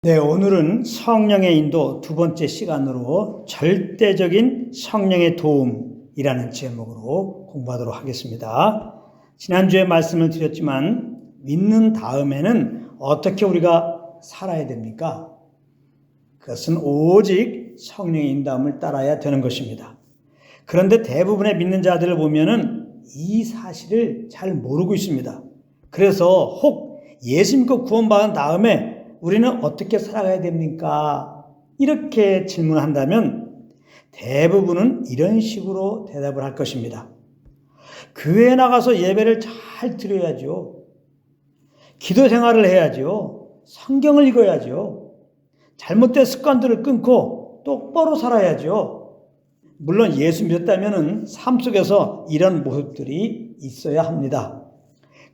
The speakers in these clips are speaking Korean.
네, 오늘은 성령의 인도 두 번째 시간으로 절대적인 성령의 도움이라는 제목으로 공부하도록 하겠습니다. 지난주에 말씀을 드렸지만 믿는 다음에는 어떻게 우리가 살아야 됩니까? 그것은 오직 성령의 인도함을 따라야 되는 것입니다. 그런데 대부분의 믿는 자들을 보면은 이 사실을 잘 모르고 있습니다. 그래서 혹 예수 믿고 구원받은 다음에 우리는 어떻게 살아가야 됩니까? 이렇게 질문한다면 대부분은 이런 식으로 대답을 할 것입니다. 교회에 나가서 예배를 잘 드려야죠. 기도 생활을 해야죠. 성경을 읽어야죠. 잘못된 습관들을 끊고 똑바로 살아야죠. 물론 예수 믿었다면 삶 속에서 이런 모습들이 있어야 합니다.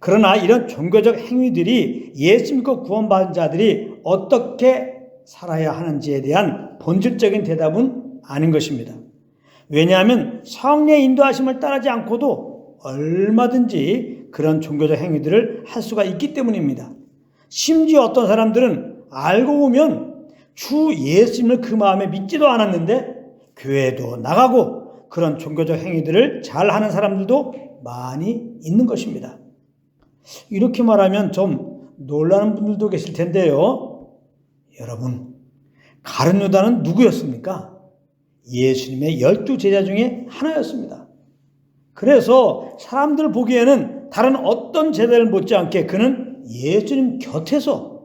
그러나 이런 종교적 행위들이 예수 믿고 구원받은 자들이 어떻게 살아야 하는지에 대한 본질적인 대답은 아닌 것입니다. 왜냐하면 성령의 인도하심을 따르지 않고도 얼마든지 그런 종교적 행위들을 할 수가 있기 때문입니다. 심지어 어떤 사람들은 알고 보면 주 예수님을 그 마음에 믿지도 않았는데 교회도 나가고 그런 종교적 행위들을 잘하는 사람들도 많이 있는 것입니다. 이렇게 말하면 좀 놀라는 분들도 계실 텐데요. 여러분, 가룟 유다는 누구였습니까? 예수님의 12제자 중에 하나였습니다. 그래서 사람들 보기에는 다른 어떤 제자를 못지않게 그는 예수님 곁에서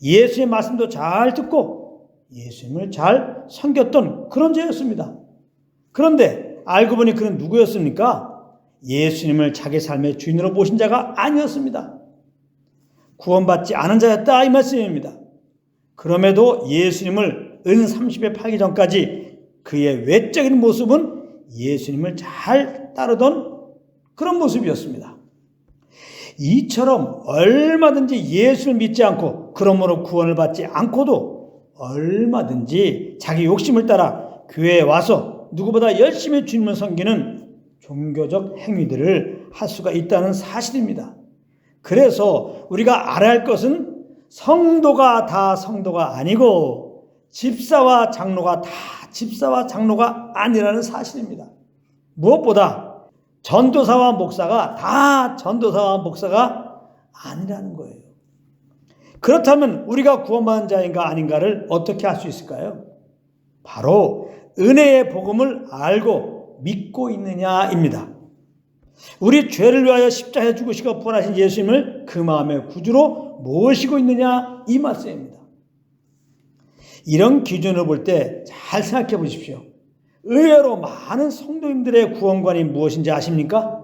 예수의 말씀도 잘 듣고 예수님을 잘 섬겼던 그런 자였습니다. 그런데 알고 보니 그는 누구였습니까? 예수님을 자기 삶의 주인으로 모신 자가 아니었습니다. 구원받지 않은 자였다 이 말씀입니다. 그럼에도 예수님을 은 30에 팔기 전까지 그의 외적인 모습은 예수님을 잘 따르던 그런 모습이었습니다. 이처럼 얼마든지 예수를 믿지 않고 그러므로 구원을 받지 않고도 얼마든지 자기 욕심을 따라 교회에 와서 누구보다 열심히 주님을 섬기는 종교적 행위들을 할 수가 있다는 사실입니다. 그래서 우리가 알아야 할 것은 성도가 다 성도가 아니고 집사와 장로가 다 집사와 장로가 아니라는 사실입니다. 무엇보다 전도사와 목사가 다 전도사와 목사가 아니라는 거예요. 그렇다면 우리가 구원받은 자인가 아닌가를 어떻게 알 수 있을까요? 바로 은혜의 복음을 알고 믿고 있느냐입니다. 우리 죄를 위하여 십자가에 죽으시고 부활하신 예수님을 그 마음의 구주로 모시고 있느냐 이 말씀입니다. 이런 기준을 볼 때 잘 생각해 보십시오. 의외로 많은 성도님들의 구원관이 무엇인지 아십니까?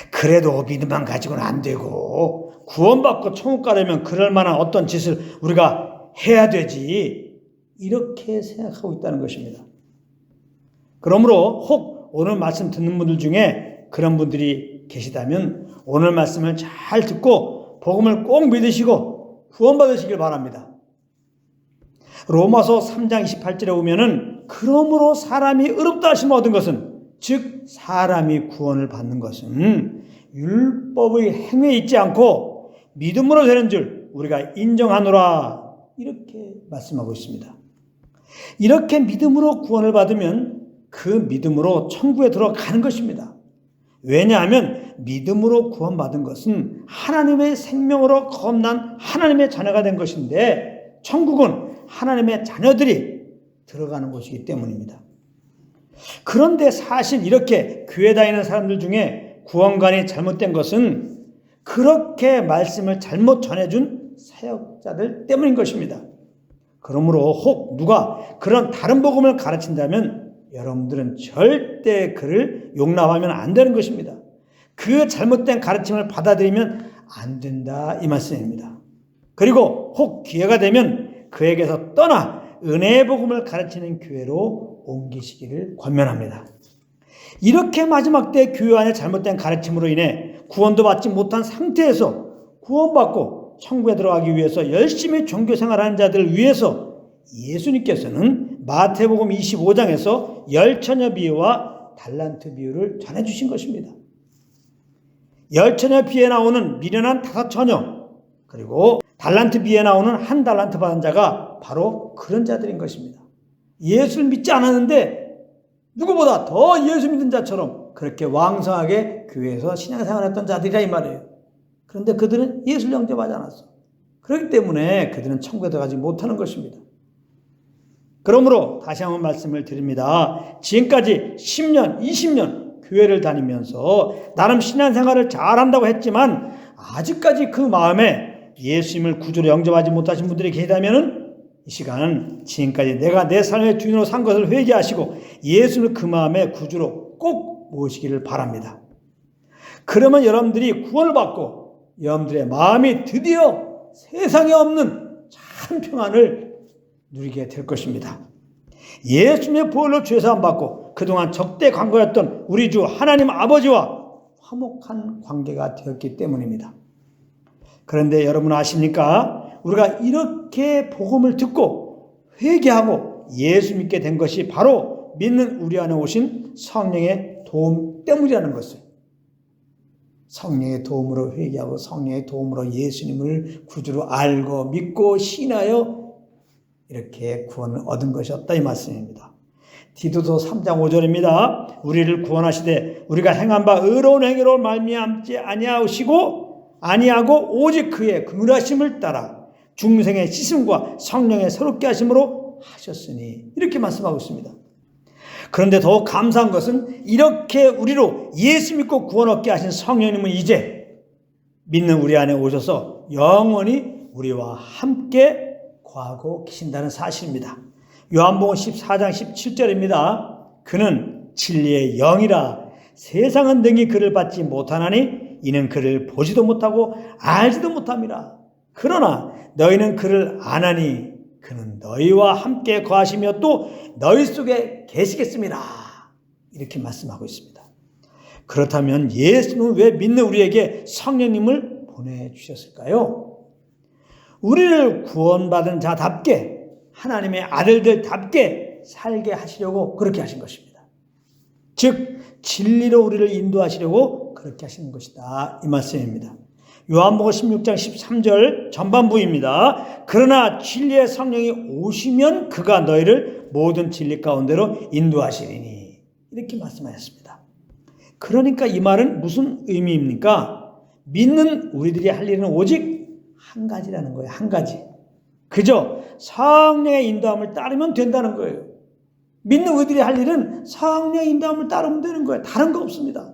그래도 믿음만 가지고는 안 되고 구원받고 천국 가려면 그럴 만한 어떤 짓을 우리가 해야 되지 이렇게 생각하고 있다는 것입니다. 그러므로 혹 오늘 말씀 듣는 분들 중에 그런 분들이 계시다면 오늘 말씀을 잘 듣고 복음을 꼭 믿으시고 구원받으시길 바랍니다. 로마서 3장 28절에 보면은 그러므로 사람이 의롭다 하심을 얻은 것은 즉 사람이 구원을 받는 것은 율법의 행위에 있지 않고 믿음으로 되는 줄 우리가 인정하노라 이렇게 말씀하고 있습니다. 이렇게 믿음으로 구원을 받으면 그 믿음으로 천국에 들어가는 것입니다. 왜냐하면 믿음으로 구원받은 것은 하나님의 생명으로 거듭난 하나님의 자녀가 된 것인데 천국은 하나님의 자녀들이 들어가는 곳이기 때문입니다. 그런데 사실 이렇게 교회 다니는 사람들 중에 구원관이 잘못된 것은 그렇게 말씀을 잘못 전해준 사역자들 때문인 것입니다. 그러므로 혹 누가 그런 다른 복음을 가르친다면 여러분들은 절대 그를 용납하면 안 되는 것입니다. 그 잘못된 가르침을 받아들이면 안 된다 이 말씀입니다. 그리고 혹 기회가 되면 그에게서 떠나 은혜의 복음을 가르치는 교회로 옮기시기를 권면합니다. 이렇게 마지막 때 교회 안에 잘못된 가르침으로 인해 구원도 받지 못한 상태에서 구원받고 천국에 들어가기 위해서 열심히 종교생활하는 자들을 위해서 예수님께서는 마태복음 25장에서 열처녀 비유와 달란트 비유를 전해주신 것입니다. 열처녀 비유에 나오는 미련한 5처녀 그리고 달란트 비에 나오는 한 달란트 받은 자가 바로 그런 자들인 것입니다. 예수를 믿지 않았는데 누구보다 더 예수 믿는 자처럼 그렇게 왕성하게 교회에서 신앙생활했던 자들이라 이 말이에요. 그런데 그들은 예수를 영접하지 않았어. 그렇기 때문에 그들은 천국에 들어가지 못하는 것입니다. 그러므로 다시 한번 말씀을 드립니다. 지금까지 10년, 20년 교회를 다니면서 나름 신앙생활을 잘한다고 했지만 아직까지 그 마음에 예수님을 구주로 영접하지 못하신 분들이 계시다면 이 시간은 지금까지 내가 내 삶의 주인으로 산 것을 회개하시고 예수를 그 마음의 구주로 꼭 모시기를 바랍니다. 그러면 여러분들이 구원을 받고 여러분들의 마음이 드디어 세상에 없는 참 평안을 누리게 될 것입니다. 예수님의 보혈로 죄사함 받고 그동안 적대 관계였던 우리 주 하나님 아버지와 화목한 관계가 되었기 때문입니다. 그런데 여러분 아십니까? 우리가 이렇게 복음을 듣고 회개하고 예수 믿게 된 것이 바로 믿는 우리 안에 오신 성령의 도움 때문이라는 것을, 성령의 도움으로 회개하고 성령의 도움으로 예수님을 구주로 알고 믿고 신하여 이렇게 구원을 얻은 것이 없다 이 말씀입니다. 디도서 3장 5절입니다. 우리를 구원하시되 우리가 행한 바 의로운 행위로 말미암지 아니하고 오직 그의 긍휼하심을 따라 중생의 씻음과 성령의 새롭게 하심으로 하셨으니 이렇게 말씀하고 있습니다. 그런데 더욱 감사한 것은 이렇게 우리로 예수 믿고 구원 얻게 하신 성령님은 이제 믿는 우리 안에 오셔서 영원히 우리와 함께 거하고 계신다는 사실입니다. 요한복음 14장 17절입니다. 그는 진리의 영이라 세상은 능히 그를 받지 못하나니 이는 그를 보지도 못하고 알지도 못함이라. 그러나 너희는 그를 아나니 그는 너희와 함께 거하시며 또 너희 속에 계시겠습니다. 이렇게 말씀하고 있습니다. 그렇다면 예수는 왜 믿는 우리에게 성령님을 보내주셨을까요? 우리를 구원받은 자답게 하나님의 아들들답게 살게 하시려고 그렇게 하신 것입니다. 즉 진리로 우리를 인도하시려고 그렇게 하시는 것이다 이 말씀입니다. 요한복음 16장 13절 전반부입니다. 그러나 진리의 성령이 오시면 그가 너희를 모든 진리 가운데로 인도하시리니 이렇게 말씀하셨습니다. 그러니까 이 말은 무슨 의미입니까? 믿는 우리들이 할 일은 오직 한 가지라는 거예요. 한 가지. 그저 성령의 인도함을 따르면 된다는 거예요. 믿는 우리들이 할 일은 성령의 인도함을 따르면 되는 거예요. 다른 거 없습니다.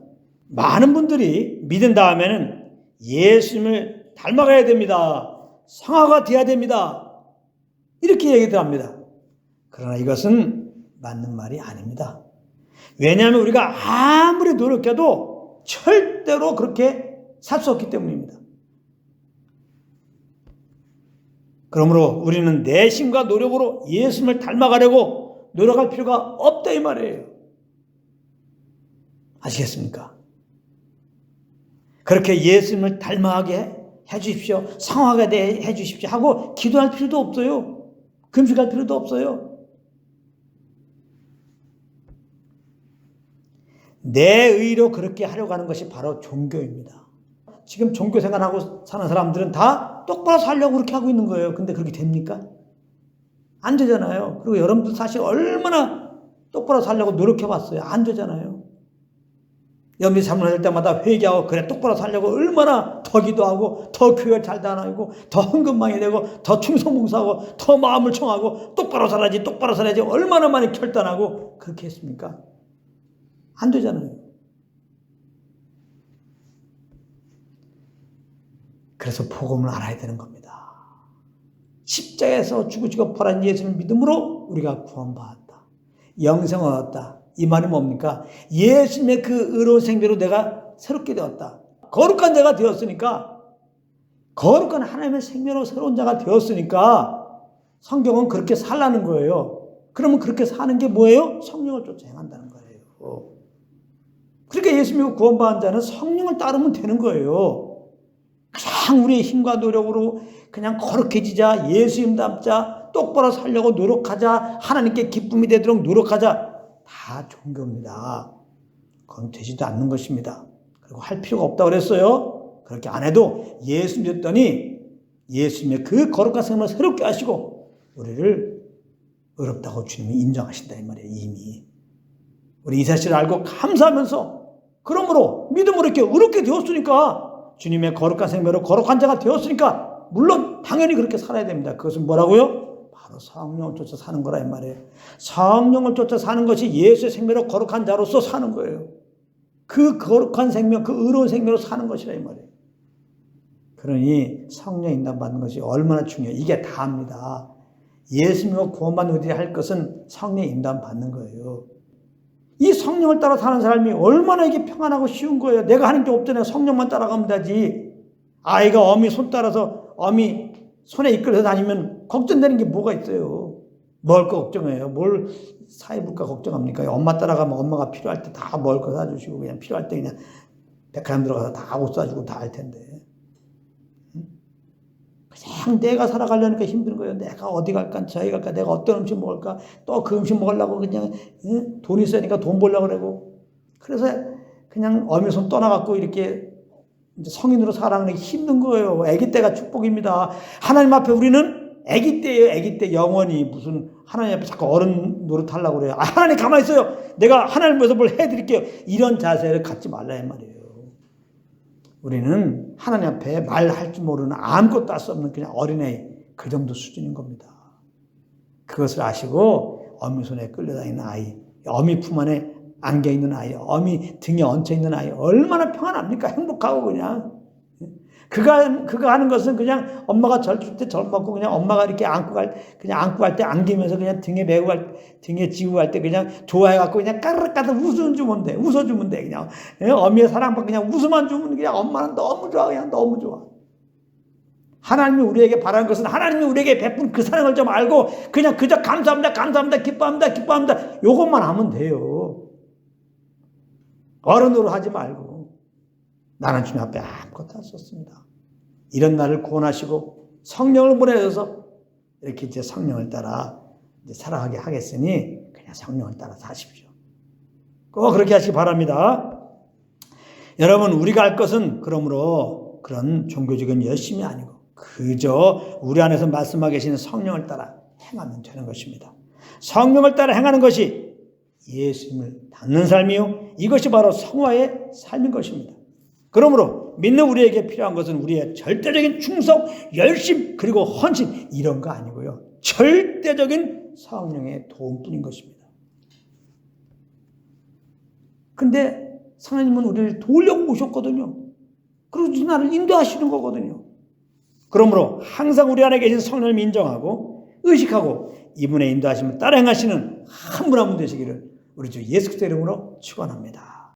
많은 분들이 믿은 다음에는 예수님을 닮아가야 됩니다. 성화가 되어야 됩니다. 이렇게 얘기들 합니다. 그러나 이것은 맞는 말이 아닙니다. 왜냐하면 우리가 아무리 노력해도 절대로 그렇게 살 수 없기 때문입니다. 그러므로 우리는 내심과 노력으로 예수님을 닮아가려고 노력할 필요가 없다 이 말이에요. 아시겠습니까? 그렇게 예수님을 닮아가게 해주십시오. 성화하게 해주십시오 하고 기도할 필요도 없어요. 금식할 필요도 없어요. 내 의로 그렇게 하려고 하는 것이 바로 종교입니다. 지금 종교 생활하고 사는 사람들은 다 똑바로 살려고 그렇게 하고 있는 거예요. 근데 그렇게 됩니까? 안 되잖아요. 그리고 여러분들 사실 얼마나 똑바로 살려고 노력해봤어요. 안 되잖아요. 여러분이 잘못할 때마다 회개하고 그래 똑바로 살려고 얼마나 더 기도하고 더 교회를 잘 다니고 더 헌금많이 되고 더 충성봉사하고 더 마음을 청하고 똑바로 살아야지 얼마나 많이 결단하고 그렇게 했습니까? 안 되잖아요. 그래서 복음을 알아야 되는 겁니다. 십자가에서 죽으시고 부활한 예수를 믿음으로 우리가 구원받았다. 영생을 얻었다. 이 말이 뭡니까? 예수님의 그 의로운 생명으로 내가 새롭게 되었다. 거룩한 자가 되었으니까, 거룩한 하나님의 생명으로 새로운 자가 되었으니까 성경은 그렇게 살라는 거예요. 그러면 그렇게 사는 게 뭐예요? 성령을 쫓아 행한다는 거예요. 그러니까 예수님이 구원받은 자는 성령을 따르면 되는 거예요. 그냥 우리의 힘과 노력으로 그냥 거룩해지자, 예수님 닮자, 똑바로 살려고 노력하자, 하나님께 기쁨이 되도록 노력하자, 다 종교입니다. 그건 되지도 않는 것입니다. 그리고 할 필요가 없다고 그랬어요. 그렇게 안 해도 예수 믿었더니 예수님의 그 거룩한 생명을 새롭게 하시고 우리를 의롭다고 주님이 인정하신다 이 말이에요. 이미 우리 이 사실을 알고 감사하면서 그러므로 믿음으로 이렇게 의롭게 되었으니까 주님의 거룩한 생명으로 거룩한 자가 되었으니까 물론 당연히 그렇게 살아야 됩니다. 그것은 뭐라고요? 바로 성령을 쫓아 사는 거라 이 말이에요. 성령을 쫓아 사는 것이 예수의 생명으로 거룩한 자로서 사는 거예요. 그 거룩한 생명, 그 의로운 생명으로 사는 것이라 이 말이에요. 그러니 성령 인도함 받는 것이 얼마나 중요해요. 이게 다입니다. 예수님과 구원받는 우리들이 할 것은 성령 인도함 받는 거예요. 이 성령을 따라 사는 사람이 얼마나 이게 평안하고 쉬운 거예요. 내가 하는 게 없잖아요. 성령만 따라가면 되지. 아이가 어미 손 따라서 어미 손에 이끌려서 다니면 걱정되는 게 뭐가 있어요. 먹을 거 걱정해요. 뭘 사회물가 걱정합니까? 엄마 따라가면 엄마가 필요할 때 다 먹을 거 사주시고 그냥 필요할 때 그냥 백화점 들어가서 다 옷 사주고 다 할 텐데. 그냥 내가 살아가려니까 힘든 거예요. 내가 어디 갈까? 저기 갈까? 내가 어떤 음식 먹을까? 또 그 음식 먹으려고 그냥 돈 있으니까 돈 벌려고 그러고. 그래서 그냥 어미 손 떠나갖고 이렇게 이제 성인으로 살아가는 게 힘든 거예요. 아기 때가 축복입니다. 하나님 앞에 우리는 아기 때예요. 아기 때 영원히 무슨 하나님 앞에 자꾸 어른 노릇하려고 그래요. 하나님 가만히 있어요. 내가 하나님 위해서 뭘 해드릴게요. 이런 자세를 갖지 말라 이 말이에요. 우리는 하나님 앞에 말할 줄 모르는 아무것도 할 수 없는 그냥 어린애 그 정도 수준인 겁니다. 그것을 아시고 어미 손에 끌려다니는 아이, 어미 품 안에 안겨 있는 아이, 어미 등에 얹혀 있는 아이 얼마나 평안합니까? 행복하고 그냥. 그가 하는 것은 그냥 엄마가 절 줄 때 절 먹고 그냥 엄마가 이렇게 안고 갈 때 안기면서 그냥 등에 메고 등에 지고 갈 때 그냥 좋아해갖고 그냥 까르르까르 웃어주면 돼. 그냥. 어미의 사랑받고 그냥 웃음만 주면 그냥 엄마는 너무 좋아. 그냥 너무 좋아. 하나님이 우리에게 바라는 것은 하나님이 우리에게 베푼 그 사랑을 좀 알고 그냥 그저 감사합니다. 기뻐합니다. 요것만 하면 돼요. 어른으로 하지 말고. 나는 주님 앞에 아무것도 할 수 없습니다. 이런 나를 구원하시고 성령을 보내셔서 이렇게 이제 성령을 따라 이제 살아가게 하겠으니 그냥 성령을 따라 사십시오. 꼭 그렇게 하시기 바랍니다. 여러분 우리가 할 것은 그러므로 그런 종교적인 열심이 아니고 그저 우리 안에서 말씀하고 계시는 성령을 따라 행하면 되는 것입니다. 성령을 따라 행하는 것이 예수님을 닮는 삶이요. 이것이 바로 성화의 삶인 것입니다. 그러므로 믿는 우리에게 필요한 것은 우리의 절대적인 충성, 열심, 그리고 헌신 이런 거 아니고요. 절대적인 성령의 도움뿐인 것입니다. 근데 성령님은 우리를 도우려고 오셨거든요. 그리고 나를 인도하시는 거거든요. 그러므로 항상 우리 안에 계신 성령을 인정하고 의식하고 이분의 인도하심을 따라 행하시는 한 분 한 분 되시기를 우리 주 예수 그리스도 이름으로 축원합니다.